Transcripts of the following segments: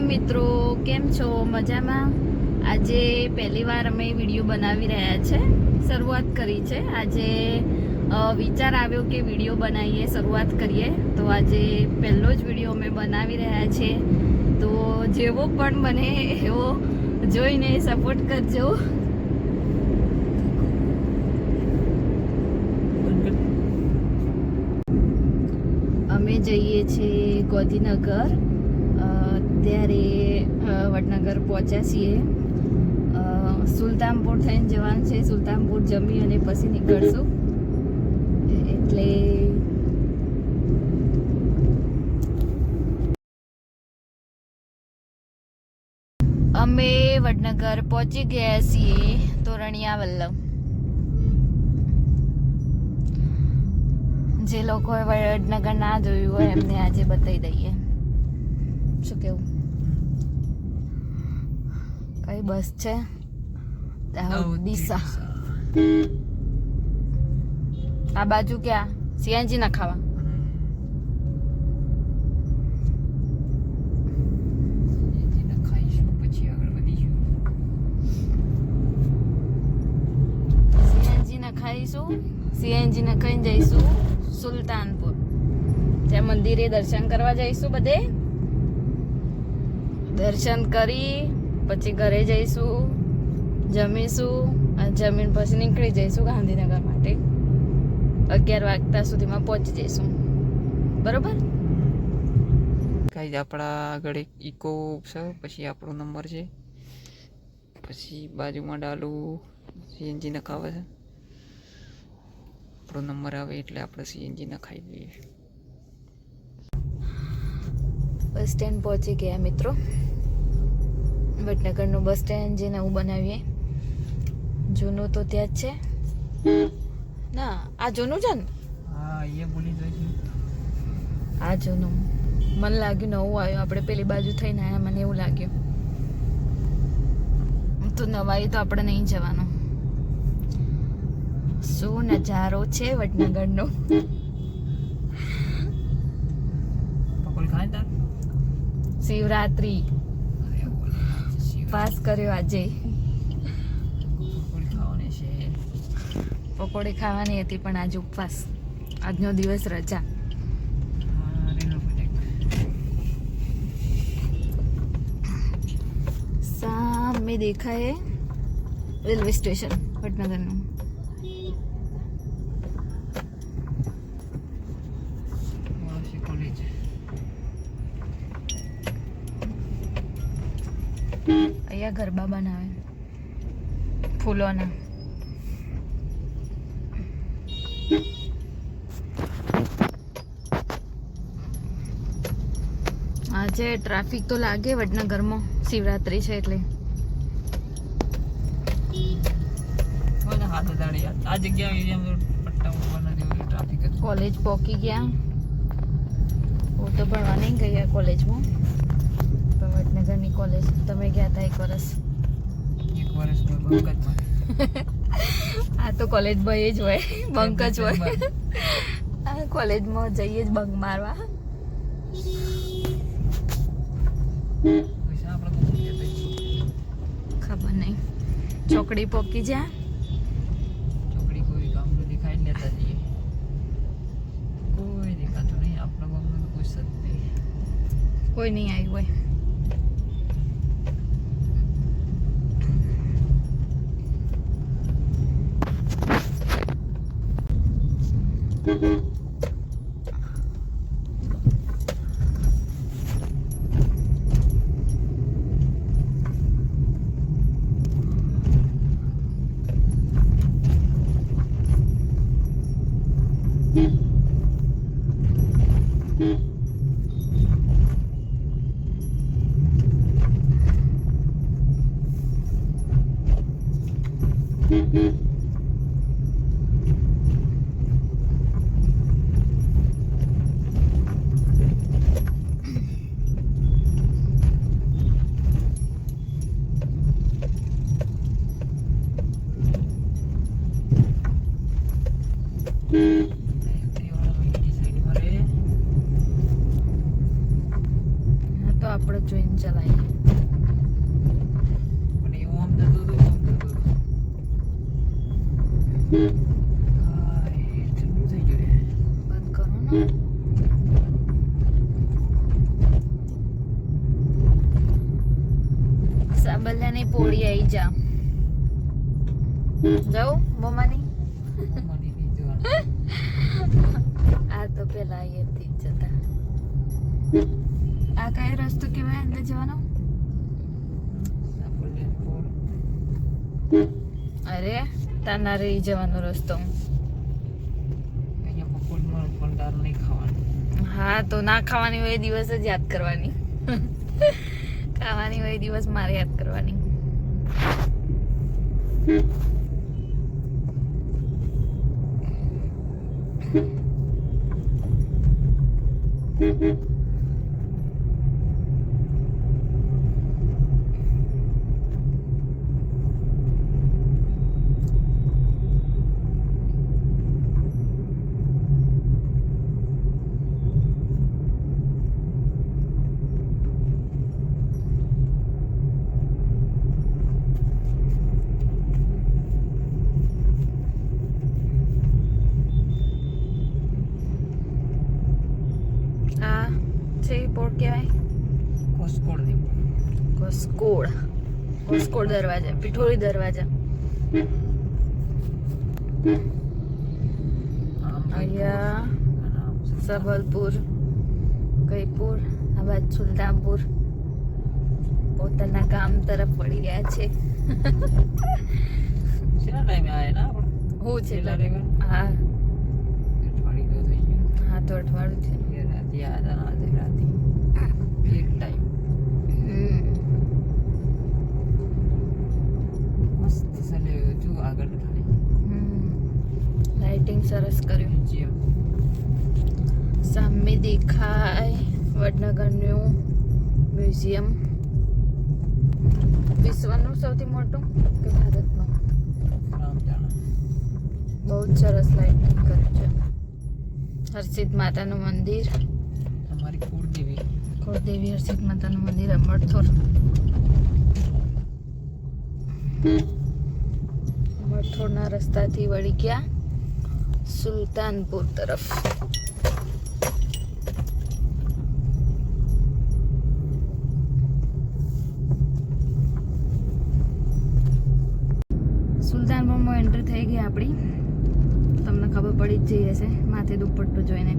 મિત્રો, કેમ છો? મજામાં? આજે પહેલી વાર અમે વિડીયો બનાવી રહ્યા છે, શરૂઆત કરી છે. આજે વિચાર આવ્યો કે વિડીયો બનાવીએ, શરૂઆત કરીએ. તો આજે પહેલો જ વિડીયો અમે બનાવી રહ્યા છીએ. તો જેવો પણ બને એવો જોઈને સપોર્ટ કરજો. અમે જઈએ છીએ ગોધીનગર. અત્યારે વડનગર પહોંચ્યા છીએ. સુલતાનપુર થઈને જવાનું છે. સુલતાનપુર જમી અને પછી નીકળશું. એટલે અમે વડનગર પહોંચી ગયા છીએ. તોરણિયા વલ્લભ. જે લોકોએ વડનગર ના જોયું હોય એમને આજે બતાવી દઈએ. શું કેવું? કઈ બસ છે? દિશા. આ બાજુ ક્યાં સીએનજી ના ખાવા? સીએનજી ને ખાઈને જઈશું સુલતાનપુર. ત્યાં મંદિરે દર્શન કરવા જઈશું. બધે દર્શન કરી પછી ઘરે જઈશું, જમીશું અને જમીન પછી નીકળી જઈશું ગાંધીનગર માટે. 11 વાગ્યા સુધીમાં પહોંચી જઈશું. બરોબર? ગાઈઝ આપણા આગળ એક ઇકો છે, પછી આપણો નંબર છે, પછી બાજુમાં ડાલુ સીએનજી નખાવે છે. આપણો નંબર આવે એટલે આપણે સીએનજી નખાઈ દઈએ. બસ સ્ટેન્ડ પહોંચી ગયા મિત્રો. વડનગરનું બસ સ્ટેન્ડ જે નવું બનાવીએ. જૂનું તો ત્યાં જ છે. ના, આ જૂનું છે ને? હા, એ બોલી જોઈ. આ જૂનું મને લાગ્યું નવું આવ્યું. આપણે પેલી બાજુ થઈને આવ્યા, મને એવું લાગ્યું. તો નવાઈ તો આપણે નહીં જવાનું. શું નજારો છે વડનગરનો! શિવરાત્રી પાસ કર્યો આજે. પકોડી ખાવાની હતી પણ આજે ઉપવાસ. આજનો દિવસ રજા. સામે દેખાય રેલવે સ્ટેશન વડનગરનું. અહીંયા ગરબા બનાવે ફૂલોના. આજે ટ્રાફિક તો લાગે વડનગરમાં, શિવરાત્રી છે એટલે. કોલેજ પહોંચી ગયા. હું તો ભણવા નહીં ગયા કોલેજમાં. વડનગરની કોલેજ તમે ગયા હતા એક વર્ષ. આ તો કોલેજ ભાઈ જ હોય, બંક જ હોય. આ કોલેજમાં જઈએ જ બંક મારવા. ખબર નહીં. ચોકડી પોકી જા. ચોકડી કોઈ કામ નું દેખાઈ લેતા જઈએ. કોઈ દેખાતું નહીં. આપણા ગામનું કોઈ સત નહીં. કોઈ નહીં આવ્યું હોય. તો આપણે જોઈને ચલાવીએ. પણ એવું આમ થતું હતું, આમ થતું હતું. હાય, ઠંડુ થઈ ગયું રે. બંધ કરો ને. સાબલિયાની પોળી આવી જા. જાઉં મમ્માની? મમ્માની નહીં જોવાનું. આ તો પેલા અહીંયાથી જ જતા. આ કયો રસ્તો કહેવાય અંદર જવાનો? સાપોલિયાપુર. અરે તાના રહી જવાનો રસ્તો. અહીંયા બપોરમાં પણ દાળ નહીં ખાવાની. હા તો ના ખાવાની હોય એ દિવસ જ યાદ કરવાની. ખાવાની હોય એ દિવસ મારે યાદ કરવાની. આ છે પોર્ટ કહેવાય કોસ્કોડ નહીં. કોસ્કોડ. કોસ્કોડ દરવાજા, પિઠોરી દરવાજા. અહીંયા સબલપુર, કઈપુર, આ બાદ સુલતાનપુર પોતાના કામ તરફ વળી રહ્યા છે. કેટલા ટાઈમે આયા ના આપણે? હું છે છેલ્લા રવિવાર? હા અઠવાડિયું તો થઈ ગયું. હા તો અઠવાડિયું છે. એ રાતે આયા હતા ને આજે રાતે. એક ટાઈમ. મસ્ત ચાલે જો આગળ ખાલી. લાઇટિંગ સરસ કર્યું. જીઓ. સામે દેખાય વડનગરનું મ્યુઝિયમ. વિશ્વનું સૌથી મોટું કે ભારતનું? રામ જાણે. બહુ જ સરસ લાઇટિંગ કર્યું છે. હર્ષિત માતાનું મંદિર, અમારી કુળદેવી. કુળદેવી હર્ષિત માતાનું મંદિર અમરથોર. અમરથોરના રસ્તાથી વળી ગયા સુલતાનપુર તરફ. સુલતાનપુરમાં એન્ટર થઈ ગઈ આપણી. તમને ખબર પડી જ જઈ હશે માથે દુપટ્ટો જોઈને.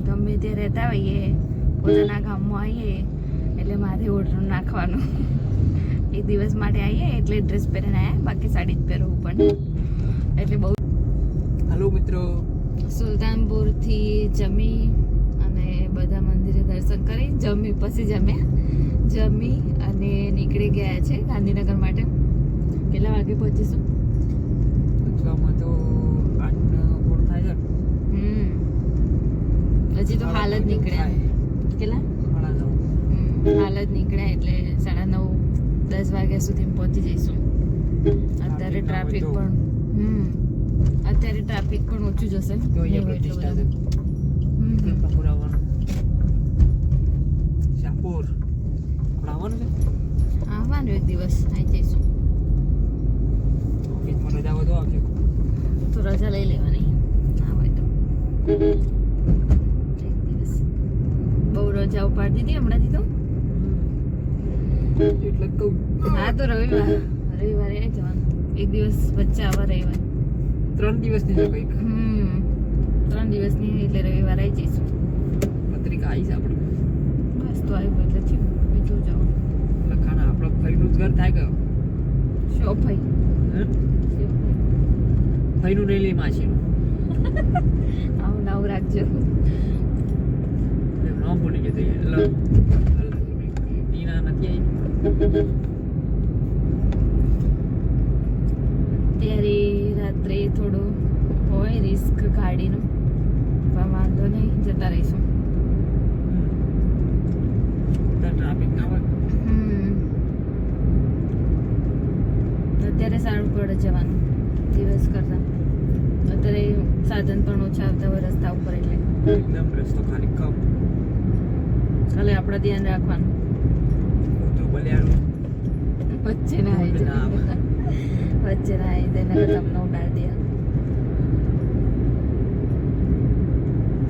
ગમે તે રહેતા હોઈએ, પોતાના ગામમાં આવીએ એટલે માથે ઓઢણું નાખવાનું. એક દિવસ માટે આવીએ એટલે ડ્રેસ પહેરીને આવ્યા, બાકી સાડી જ પહેરવું પણ. એટલે બહુ. હેલો મિત્રો. સુલતાનપુરથી જમી અને બધા મંદિરે દર્શન કરી, જમી પછી જમી અને નીકળી ગયા છે ગાંધીનગર માટે. કેટલા વાગે પહોંચીશું? પહોંચવામાં તો 8 થાય છે. હજી તો હાલ જ નીકળ્યા. કેટલા? 9:30. હાલ જ નીકળ્યા એટલે 9:30-10 વાગ્યા સુધી પહોંચી જઈશું. અત્યારે ટ્રાફિક પણ અત્યારે ટ્રાફિક પણ ઓછું જશે. તો અહીંયા પ્રતિષ્ઠા છે. કપૂર આવવાનું. શાહપુર આવવાનું છે. આવવાનું એક દિવસ આવી જઈશું. ઓફિસમાં રજા વધુ આવશે. તો રજા લઈ લેવાની ના હોય તો. એક દિવસ બહુ રજા ઉપાડી દીધી હમણાંથી તો. એટલે કહું. હા તો રવિવારે આવી જવાનું. એક દિવસ વચ્ચે આવા રવિવાર. 3 દિવસની છે કંઈક. 3 દિવસની એટલે રવિવાર આવી જઈશું. પત્રિકા આવી છે આપણે. બસ તો આવ્યું એટલે થયું. બીજું જવાનું લખાણ આપણો ફઈનું જ ઘર થાય ગયો. શો ભાઈ ફઈનું નહીં લે માસીનું. આવું નાવું રાખજો. નામ ભૂલી ગયો એટલે ટીના નથી આવી. ત્યારે રાત્રે થોડું હોય રિસ્ક ગાડીનું, પણ વાંધો નહીં, જતા રહીશું. ટ્રાફિક ના હોય. અત્યારે સારું પડે જવાનું દિવસ કરતા. અત્યારે સાધન પણ ઓછા આવતા હોય રસ્તા ઉપર એટલે એકદમ રસ્તો ખાલી કમ ખાલી આપણે ધ્યાન રાખવાનું કૂતરું બલિયારું વચ્ચે ના આવી જાય વચ્ચે ના આવી જાય નકર તમને ઉડાડી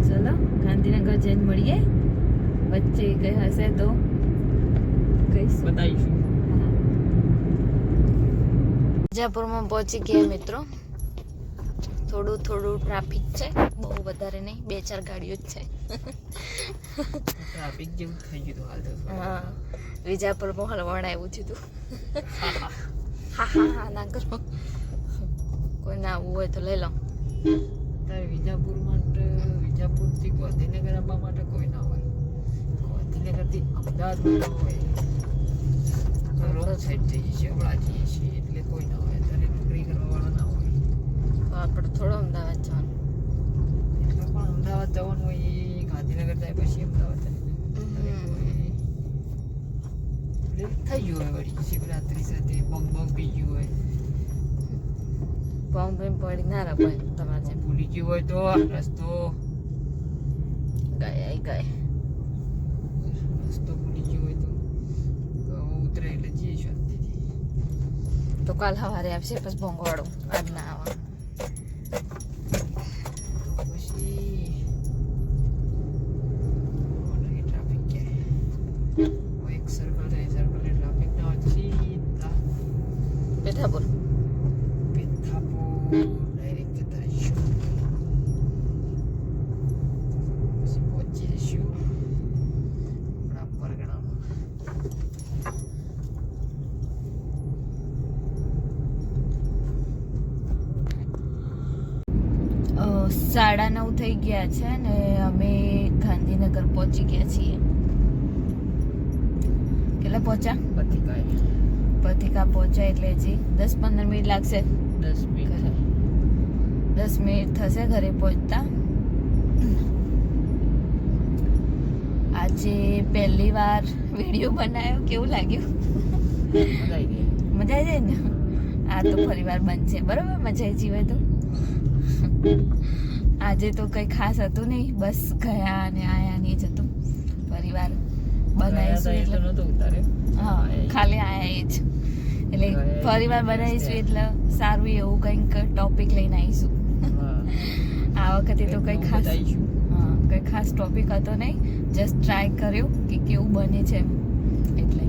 દે ચલો ગાંધીનગર જઈને મળીએ વચ્ચે કઈ હશે તો કહીશું બતાવીશું વિજાપુરમાં પહોંચી ગયા મિત્રો થોડું ટ્રાફિક છે બહુ વધારે નહીં 2-4 ગાડીઓ જ છે ટ્રાફિક જેવું થઈ ગયું હાલ તો હા વિજાપુરમાં હલવાણ આવ્યું છે તું હા ના કરો કોઈ ના આવવું હોય તો લઈ લો અત્યારે વિજાપુરથી ગાંધીનગર આવવા માટે કોઈ ના હોય ગાંધીનગરથી અમદાવાદ ના હોય રોડ સાઈડ જઈએ છીએ જઈએ છીએ એટલે કોઈ ના હોય અત્યારે નોકરી કરવાવાળા ના હોય તો આપણે થોડો અમદાવાદ જવાનું એટલે પણ અમદાવાદ જવાનું હોય એ ગાંધીનગર જાય પછી અમદાવાદ જાય થઈ ગયું હોય વળી શિવરાત્રી સાથે બંગ પી ગયું હોય બોમ્બ પડી ના રપાય તમારે જેમ ભૂલી ગયું હોય તો રસ્તો ભૂલી ગયો હોય તો ઉતરે એટલે જઈએ શાંતિથી તો કાલ સવારે આવશે પછી ભોંગવાડો આજ ના આવે પછી ટ્રાફિક ક્યાંય એક સર્કલ છે સર્કલ ટ્રાફિક ના હોય તો સીધા બેઠાપુર ડાયરેક્ટ જતા રહીશું પછી પહોંચી જઈશું આપણા પરગણામાં 9:30 થઈ ગયા છે ને અમે ગાંધીનગર પહોંચી ગયા છીએ કેટલા પહોંચ્યા પથિકા પહોંચ્યા એટલે હજી 10-15 મિનિટ લાગશે 10 મિનિટ 10 મિનિટ થશે ઘરે પહોંચતા આજે પહેલી વાર વિડીયો બનાવ્યો કેવું લાગ્યું મજા આવી ગઈ મજા આવી જાય ને આ તો ફરી વાર બનશે બરોબર મજા આવી જીવે તો આજે તો કઈ ખાસ હતું નહીં બસ ગયા અને આયા ને જ હતું ફરી વાર બનાવીશું એટલે હા ખાલી આયા એ જ એટલે ફરી વાર બનાવીશું એટલે સારું એવું કંઈક ટોપિક લઈને આવીશું આ વખતે તો કંઈ ખાસ હા કંઈ ખાસ ટોપિક હતો નહીં જસ્ટ ટ્રાય કર્યો કે કેવું બને છે એટલે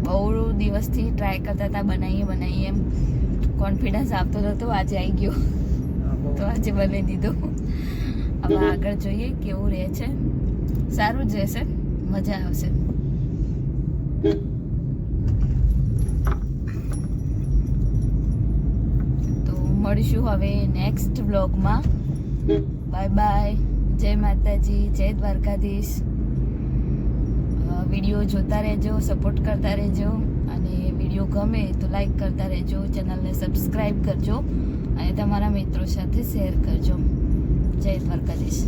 બહુ દિવસથી ટ્રાય કરતા હતા બનાવીએ એમ કોન્ફિડન્સ આપતો હતો આજે આવી ગયો તો આજે બનાવી દીધો હવે આગળ જોઈએ કેવું રહે છે સારું જ રહેશે મજા આવશે તો મળીશું હવે નેક્સ્ટ બ્લોગમાં બાય બાય જય માતાજી જય દ્વારકાધીશ વિડીયો જોતા રહેજો સપોર્ટ કરતા રહેજો અને વિડીયો ગમે તો લાઈક કરતા રહેજો ચેનલને સબસ્ક્રાઈબ કરજો અને તમારા મિત્રો સાથે શેર કરજો જય દ્વારકાધીશ